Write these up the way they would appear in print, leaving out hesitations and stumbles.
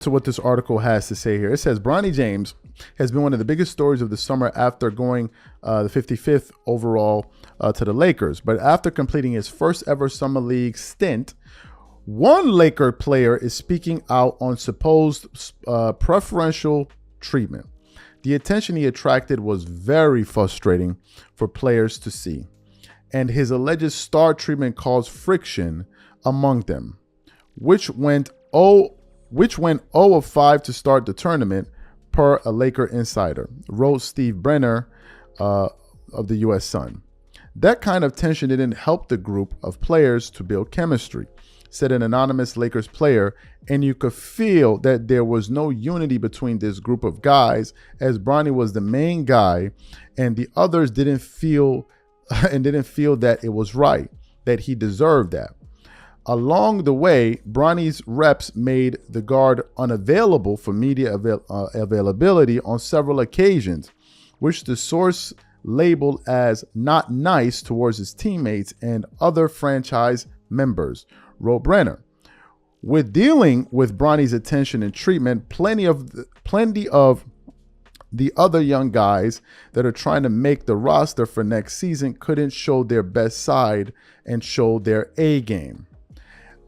To what this article has to say here. It says Bronny James has been one of the biggest stories of the summer after going the 55th overall to the Lakers. But after completing his first ever summer league stint, one Laker player is speaking out on supposed preferential treatment. The attention he attracted was very frustrating for players to see, and his alleged star treatment caused friction among them, which went 0 of 5 to start the tournament, per a Laker insider, wrote Steve Brenner of the U.S. Sun. That kind of tension didn't help the group of players to build chemistry, said an anonymous Lakers player, and you could feel that there was no unity between this group of guys, as Bronny was the main guy, and the others didn't feel that it was right, that he deserved that. Along the way, Bronny's reps made the guard unavailable for media availability on several occasions, which the source labeled as not nice towards his teammates and other franchise members, wrote Brenner. With dealing with Bronny's attention and treatment, plenty of the other young guys that are trying to make the roster for next season couldn't show their best side and show their A game.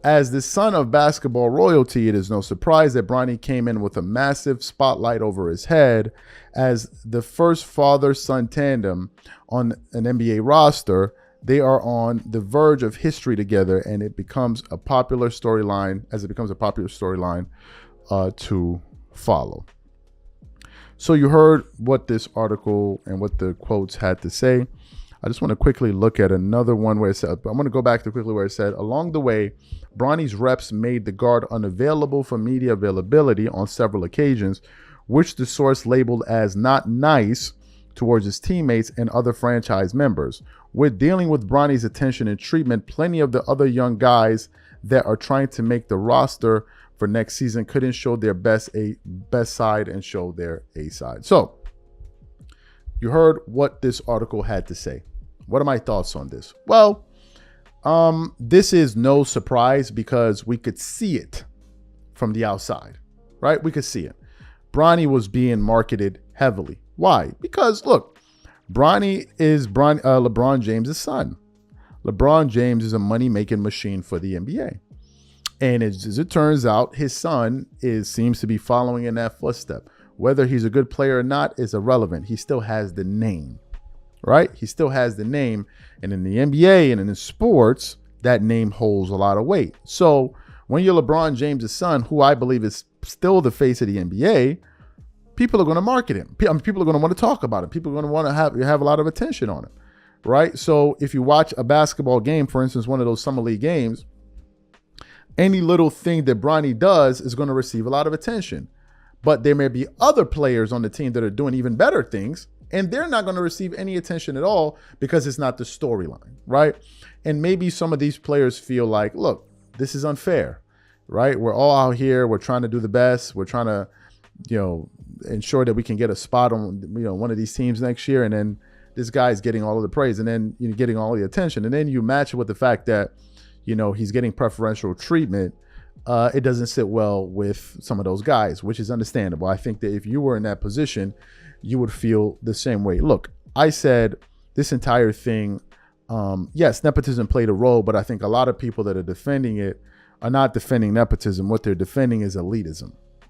As the son of basketball royalty, it is no surprise that Bronny came in with a massive spotlight over his head as the first father-son tandem on an NBA roster. They are on the verge of history together, and it becomes a popular storyline to follow. So you heard what this article and what the quotes had to say. I just want to quickly look at another one where it said, I'm going to go back to quickly where it said, along the way, Bronny's reps made the guard unavailable for media availability on several occasions, which the source labeled as not nice towards his teammates and other franchise members. With dealing with Bronny's attention and treatment, plenty of the other young guys that are trying to make the roster for next season couldn't show their best side and show their A side. So you heard what this article had to say. What are my thoughts on this? Well, this is no surprise because we could see it from the outside, right? We could see it. Bronny was being marketed heavily. Why? Because look, Bronny is LeBron James' son. LeBron James is a money-making machine for the NBA. And as it turns out, his son seems to be following in that footstep. Whether he's a good player or not is irrelevant. He still has the name, right? He still has the name. And in the NBA and in sports, that name holds a lot of weight. So when you're LeBron James' son, who I believe is still the face of the NBA, people are going to market him. People are going to want to talk about him. People are going to want to have a lot of attention on him, right? So if you watch a basketball game, for instance, one of those summer league games, any little thing that Bronny does is going to receive a lot of attention. But there may be other players on the team that are doing even better things, and they're not going to receive any attention at all because it's not the storyline, right? And maybe some of these players feel like, look, this is unfair, right? We're all out here. We're trying to do the best. We're trying to, ensure that we can get a spot on, one of these teams next year. And then this guy's getting all of the praise and then getting all the attention. And then you match it with the fact that, he's getting preferential treatment. It doesn't sit well with some of those guys, which is understandable. I think that if you were in that position, you would feel the same way. Look, I said this entire thing, yes, nepotism played a role, but I think a lot of people that are defending it are not defending nepotism. What they're defending is elitism.